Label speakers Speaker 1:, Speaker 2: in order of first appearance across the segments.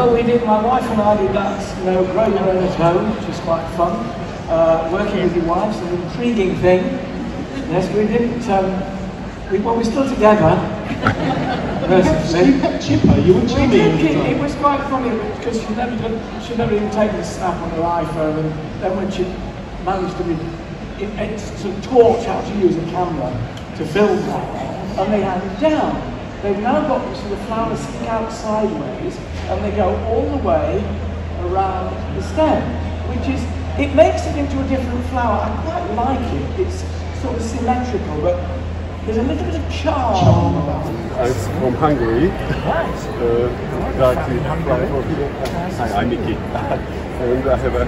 Speaker 1: Well, we did, my wife and I did that, you know, grow your own at home, which is quite fun. Working with your wife's an intriguing thing. Yes, we didn't, well, we're still together.
Speaker 2: Chipper, you were chilling.
Speaker 1: It was quite funny because she'd never even taken a snap on her iPhone, and then when she managed to taught how to use a camera to film that, and they had it down. They've now got sort of flowers stick out sideways, and they go all the way around the stem, which is, it makes it into a different flower. I quite like it. It's sort of symmetrical, but there's a little bit of charm about it.
Speaker 3: I'm from Hungary.
Speaker 1: Nice.
Speaker 3: Hi, I'm Mickey. And I have a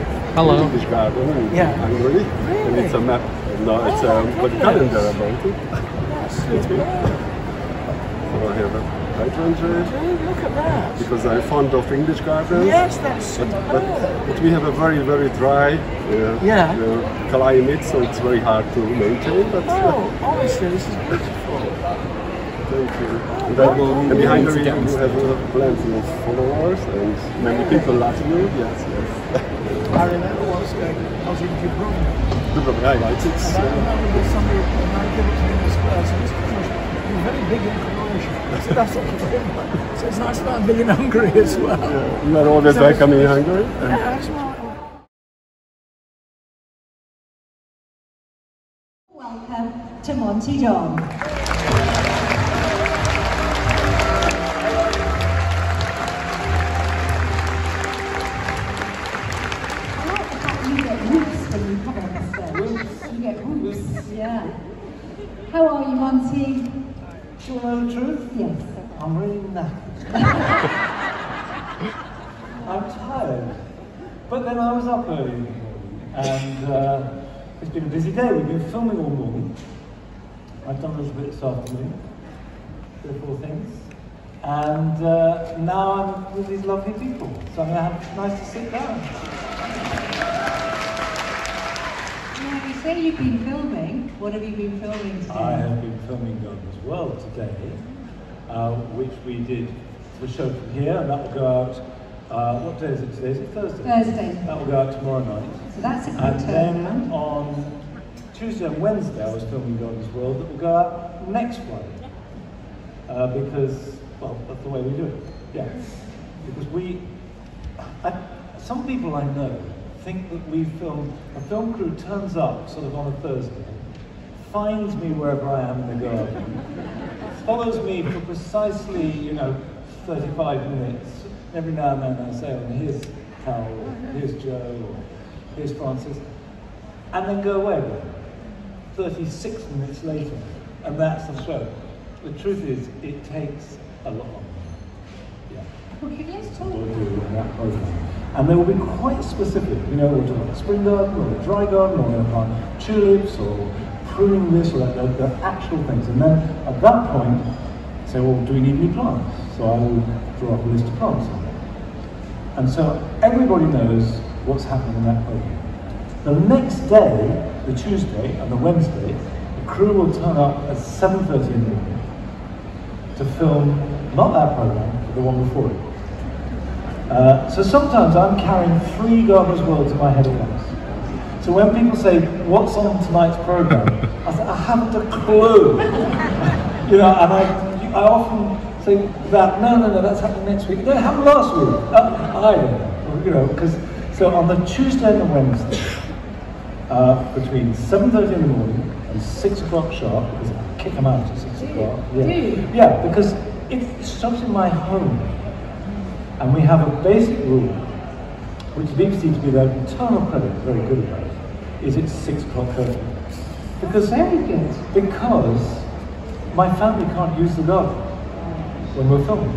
Speaker 3: English garden in Hungary.
Speaker 1: Really?
Speaker 3: And it's a map. No, it's a calendar about it. It's good. So I have a hydrangea.
Speaker 1: Look at that.
Speaker 3: Because I'm fond of English gardens.
Speaker 1: Yes, that's
Speaker 3: but we have a very, very dry climate, so it's very hard to maintain. But
Speaker 1: honestly, this is beautiful.
Speaker 3: Thank you. And behind you have plenty of followers and many people love you. Yes, yes.
Speaker 1: I remember once I was in Dubrovnik.
Speaker 3: Right, it's.
Speaker 1: And I remember somebody gave it to me in the square. So this was very big in Croatia. So that's sort of it. So it's nice about being in Hungary as well.
Speaker 3: Yeah. You are always welcome in Hungary.
Speaker 1: Yeah, that's right.
Speaker 4: Welcome to Monty Don. Yeah. How are you, Monty?
Speaker 1: Do you want to know the truth?
Speaker 4: Yes.
Speaker 1: I'm really knackered. I'm tired. But then I was up early in the morning, and it's been a busy day. We've been filming all morning. I've done a little bit this afternoon, 3 or 4 things. And now I'm with these lovely people. So I'm going to have nice to sit down.
Speaker 4: Now, you say you've been filming. What have you been filming today?
Speaker 1: I have been filming Gardeners World today, which we did the show from here, and that will go out, what day is it today? Is it Thursday?
Speaker 4: Thursday.
Speaker 1: That will go out tomorrow night.
Speaker 4: So that's a good
Speaker 1: And then
Speaker 4: turnaround.
Speaker 1: on Tuesday and Wednesday I was filming Gardeners World that will go out next Friday. Because, well, that's the way we do it. Yeah. Because some people I know think that a film crew turns up sort of on a Thursday, finds me wherever I am in the garden, follows me for precisely, 35 minutes. Every now and then I say, oh, here's Carol, or here's Joe, or here's Francis, and then go away again. 36 minutes later, and that's the show. The truth is, it takes a lot longer. Yeah.
Speaker 4: Okay, let's talk.
Speaker 1: We'll do in that program. And they will be quite specific. We'll talk about the spring garden, or the dry garden, or we're going to plant tulips, or pruning this, or the actual things. And then at that point, say, well, do we need any plants? So I will draw up a list of plants. And so everybody knows what's happening in that program. The next day, the Tuesday and the Wednesday, the crew will turn up at 7:30 in the morning to film not that program, but the one before it. So sometimes I'm carrying 3 Gardeners Worlds in my head at once. So when people say, what's on tonight's program? I say, I haven't a clue. And I often say that, no, that's happening next week. No, it happened last week. I don't know, because, so on the Tuesday and the Wednesday, between 7:30 in the morning and 6 o'clock sharp, because I kick them out at 6 o'clock. Yeah, because it stops in my home. And we have a basic rule, which the BBC, to be their eternal credit, is very good about, is it's 6 o'clock curfew. Because my family can't use the garden when we're filming.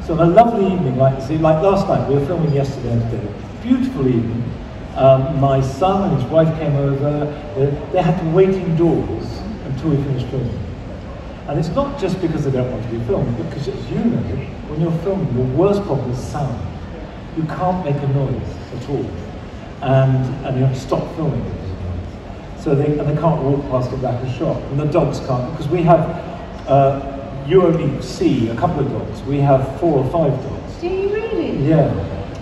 Speaker 1: So on a lovely evening, like last night, we were filming yesterday and today, beautiful evening. My son and his wife came over. They had to wait indoors until we finished filming. And it's not just because they don't want to be filmed, because as you know, when you're filming, the worst problem is sound. You can't make a noise at all. And you have to stop filming. So they can't walk past the back of the shop. And the dogs can't, because we have, you only see a couple of dogs. We have 4 or 5 dogs.
Speaker 4: Do you really?
Speaker 1: Yeah.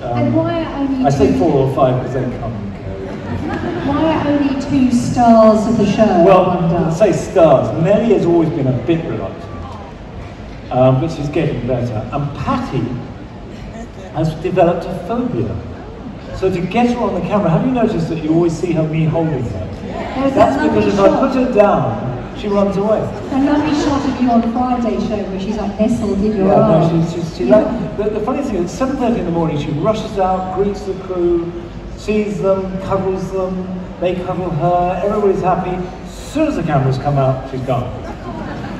Speaker 4: And why are only
Speaker 1: I say 4 or 5 because they come and go.
Speaker 4: Why are only 2 stars of the show?
Speaker 1: Well, let's say stars. Nellie has always been a bit reluctant, but she's getting better. And Patty has developed a phobia. So to get her on the camera, have you noticed that you always see me holding her? That's because if I put her down, she runs away.
Speaker 4: A lovely shot of you on Friday show where she's like nestled in your
Speaker 1: arms.
Speaker 4: arms.
Speaker 1: No, she like, the funny thing is, at 7:30 in the morning, she rushes out, greets the crew, sees them, cuddles them, they cuddle her, everybody's happy. As soon as the cameras come out, she's gone.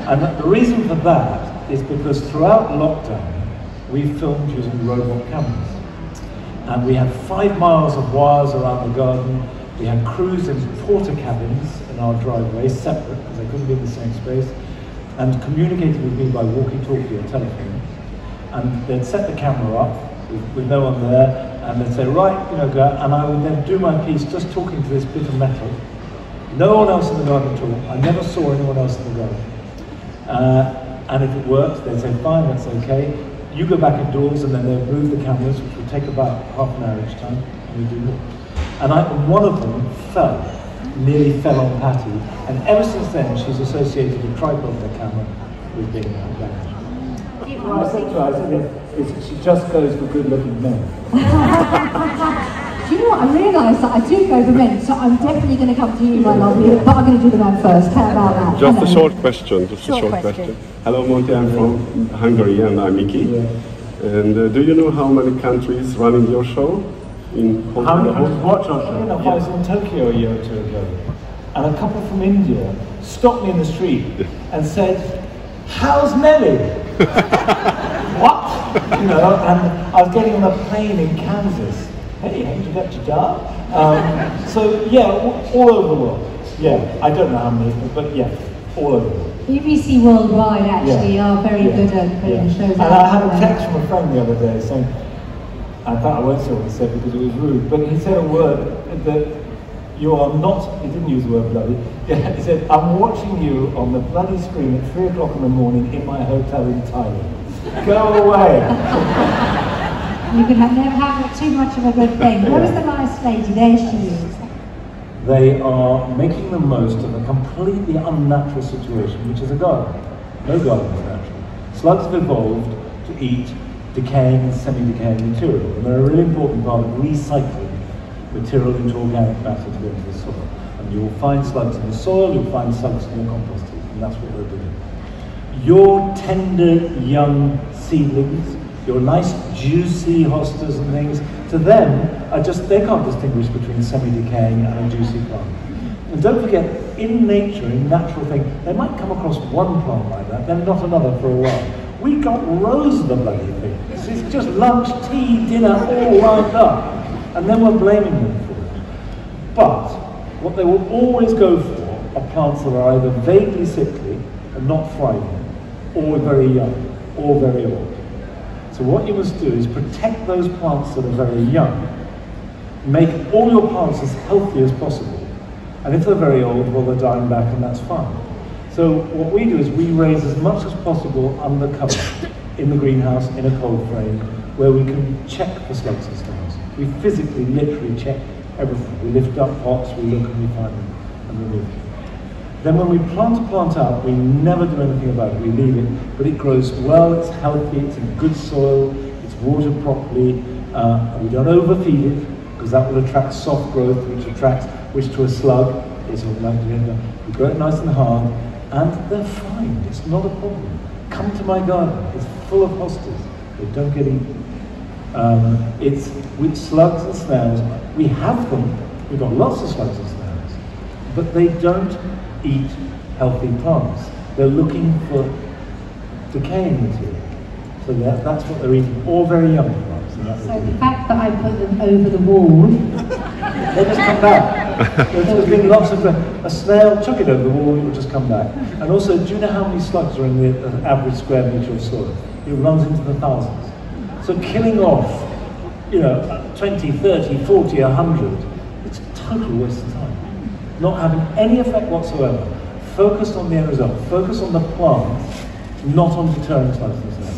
Speaker 1: And the reason for that is because throughout lockdown, we filmed using robot cameras. And we had 5 miles of wires around the garden. We had crews in porter cabins in our driveway, separate, because they couldn't be in the same space, and communicated with me by walkie-talkie or telephone. And they'd set the camera up with no one there, and they'd say, right, go, and I would then do my piece just talking to this bit of metal. No one else in the garden at all. I never saw anyone else in the garden. And if it worked, they'd say, fine, that's okay. You go back indoors, and then they'd move the cameras, which would take about half an hour each time, and we'd do more. And one of them nearly fell on Patty, and ever since then she's associated a tripod of the camera with being damaged. What I said to her, is she just goes for good-looking men.
Speaker 4: Do you know what? I realised that I do go for men, so I'm definitely going to come to you, my lovely, but I'm going to do the man first. How about that?
Speaker 3: Just a short question. Hello, Monty. I'm from Hungary, and I'm Miki. Yeah. And do you know how many countries run in your show?
Speaker 1: How many countries watch our show? I was in Tokyo a year or 2 ago, and a couple from India stopped me in the street and said, "How's Nellie?" What? And I was getting on a plane in Kansas. Hey, haven't you got your job? So yeah, all over the world. Yeah, I don't know how many, but yeah, all over the world.
Speaker 4: BBC Worldwide actually are very good at putting shows out.
Speaker 1: And I had a text from a friend the other day saying, I thought I won't say what he said because it was rude, but he said a word that you are not, he didn't use the word bloody, he said, I'm watching you on the bloody screen at 3 o'clock in the morning in my hotel in Thailand. Go away.
Speaker 4: You can never have too much of a good thing. What is the nice lady? There she is.
Speaker 1: They are making the most of a completely unnatural situation, which is a garden. No garden is natural. Slugs have evolved to eat decaying and semi-decaying material, and they're a really important part of recycling material into organic matter to go into the soil. And you will find slugs in the soil, you'll find slugs in your compost heap, and that's what they're doing. Your tender young seedlings, your nice juicy hostas and things, to them, they can't distinguish between semi-decaying and a juicy plant. And don't forget, in nature, in natural things, they might come across one plant like that, then not another for a while. We got rows of the bloody things. It's just lunch, tea, dinner, all lined up. And then we're blaming them for it. But what they will always go for are plants that are either vaguely sickly and not thriving, or very young, or very old. So what you must do is protect those plants that are very young. Make all your plants as healthy as possible. And if they're very old, well, they're dying back, and that's fine. So what we do is we raise as much as possible under cover in the greenhouse, in a cold frame, where we can check for slugs and snails. We physically, literally check everything. We lift up pots, we look and we find them and remove them. Then when we plant a plant out, we never do anything about it, we leave it, but it grows well, it's healthy, it's in good soil, it's watered properly, we don't overfeed it, because that will attract soft growth, which to a slug is like we grow it nice and hard, and they're fine, it's not a problem. Come to my garden, it's full of hostas, they don't get eaten. It's with slugs and snails, we have them, we've got lots of slugs and snails, but they don't eat healthy plants. They're looking for decaying material. So that's what they're eating, all very young plants.
Speaker 4: So the fact that I put them over the wall...
Speaker 1: they just come back. There's been lots of... a snail, chuck it over the wall, it will just come back. And also, do you know how many slugs are in the average square metre of soil? It runs into the thousands. So killing off, 20, 30, 40, 100, it's a total waste of time. Not having any effect whatsoever. Focused on the end result. Focus on the plant, not on deterring slugs and snails.